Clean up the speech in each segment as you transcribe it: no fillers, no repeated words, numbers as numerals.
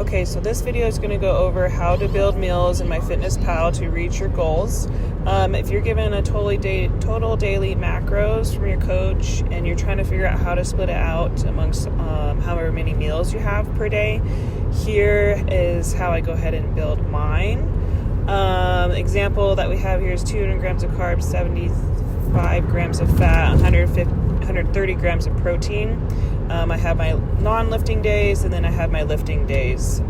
Okay, so this video is going to go over how to build meals in MyFitnessPal to reach your goals. If you're given a total daily macros from your coach and you're trying to figure out how to split it out amongst however many meals you have per day, here is how I go ahead and build mine. Example that we have here is 200 grams of carbs, 75 grams of fat, 130 grams of protein. I have my non-lifting days, and then I have my lifting days.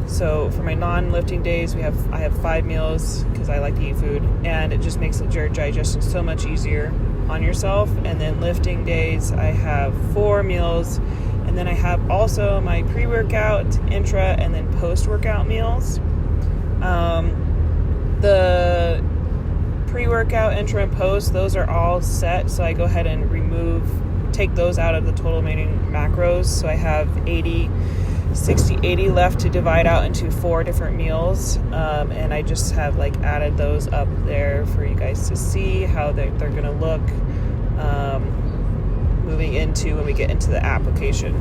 So for my non-lifting days, I have 5 meals because I like to eat food, and it just makes your digestion so much easier on yourself. And then lifting days, I have 4 meals, and then I have also my pre-workout, intra, and then post-workout meals. The pre-workout, intra, and post, those are all set, so I go ahead and take those out of the total remaining macros. So I have 80 left to divide out into 4 different meals, and I just have added those up there for you guys to see how they're going to look moving into when we get into the application.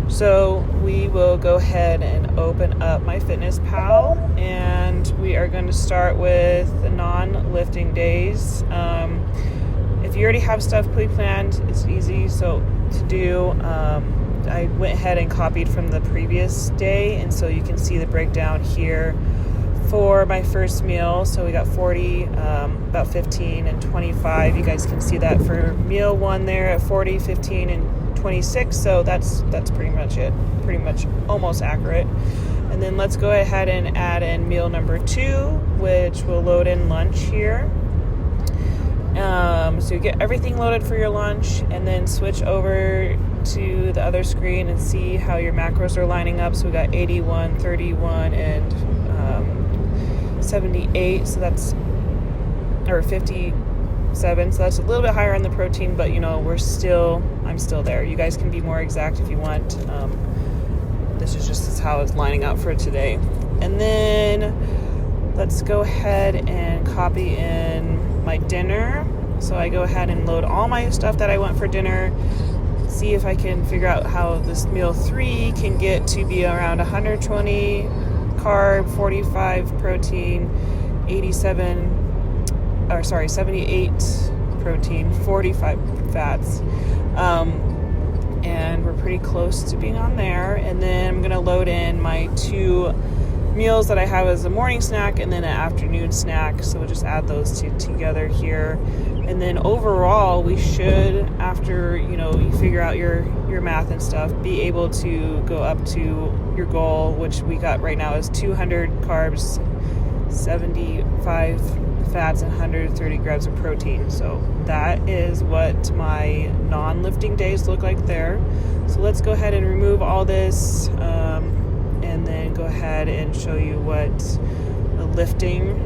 So we will go ahead and open up MyFitnessPal, and we are going to start with the non-lifting days. If you already have stuff pre-planned, it's easy to do. I went ahead and copied from the previous day, and so you can see the breakdown here for my first meal. So we got 40, about 15, and 25. You guys can see that for meal 1 there at 40, 15, and 26. So that's pretty much it. Pretty much almost accurate. And then let's go ahead and add in meal number 2, which will load in lunch here. So you get everything loaded for your lunch, and then switch over to the other screen and see how your macros are lining up. So we got 81, 31, and 78. So that's, or 57. So that's a little bit higher on the protein, but I'm still there. You guys can be more exact if you want. This is just how it's lining up for today. And then let's go ahead and copy in my dinner. So I go ahead and load all my stuff that I want for dinner. See if I can figure out how this meal 3 can get to be around 120 carb, 45 protein, 78 protein, 45 fats. And we're pretty close to being on there. And then I'm going to load in my 2 meals that I have as a morning snack and then an afternoon snack. So we'll just add those 2 together here. And then overall, we should, after you figure out your math and stuff, be able to go up to your goal, which we got right now is 200 carbs, 75 fats, and 130 grams of protein. So that is what my non-lifting days look like there. So let's go ahead and remove all this, and then go ahead and show you what a lifting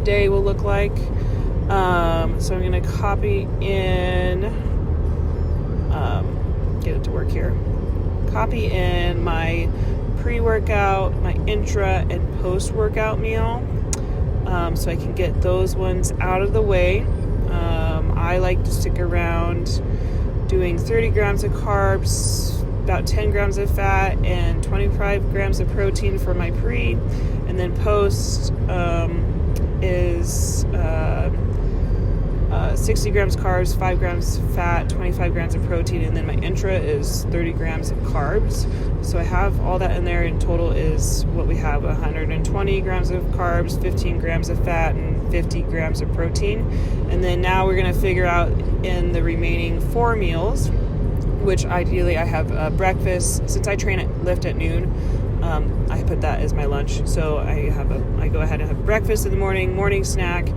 day will look like. So I'm going to copy in, get it to work here. Copy in my pre-workout, my intra, and post-workout meal, so I can get those ones out of the way. I like to stick around doing 30 grams of carbs, about 10 grams of fat, and 25 grams of protein for my pre, and then post is 60 grams carbs, 5 grams fat, 25 grams of protein, and then my intra is 30 grams of carbs. So I have all that in there. In total is what we have: 120 grams of carbs, 15 grams of fat, and 50 grams of protein. And then now we're going to figure out in the remaining 4 meals, which ideally I have breakfast. Since I lift at noon, I put that as my lunch. So I go ahead and have breakfast in the morning snack,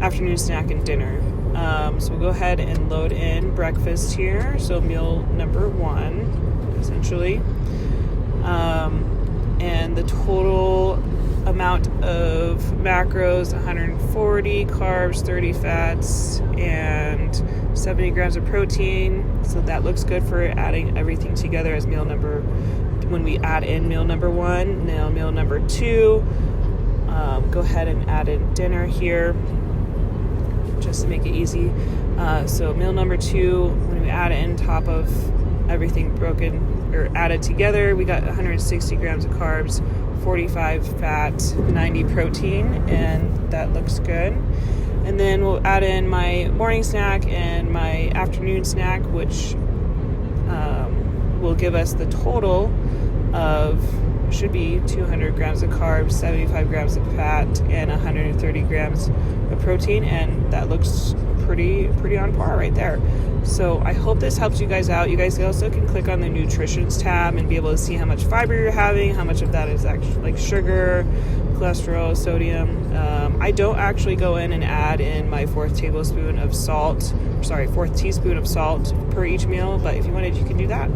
afternoon snack, and dinner. So we'll go ahead and load in breakfast here. So meal number 1, essentially. And the total amount of macros: 140 carbs, 30 fats, and 70 grams of protein. So that looks good for adding everything together as meal number. When we add in meal number 1, now meal number 2, go ahead and add in dinner here, just to make it easy. So meal number 2, when we add it in top of everything broken or added together, we got 160 grams of carbs, 45 fat, 90 protein, and that looks good. And then we'll add in my morning snack and my afternoon snack, which will give us the total of, should be 200 grams of carbs, 75 grams of fat, and 130 grams of protein, and that looks pretty on par right there. So I hope this helps you guys out. You guys also can click on the nutritions tab and be able to see how much fiber you're having, how much of that is actually like sugar, cholesterol, sodium. I don't actually go in and add in my fourth teaspoon of salt per each meal, but if you wanted, you can do that.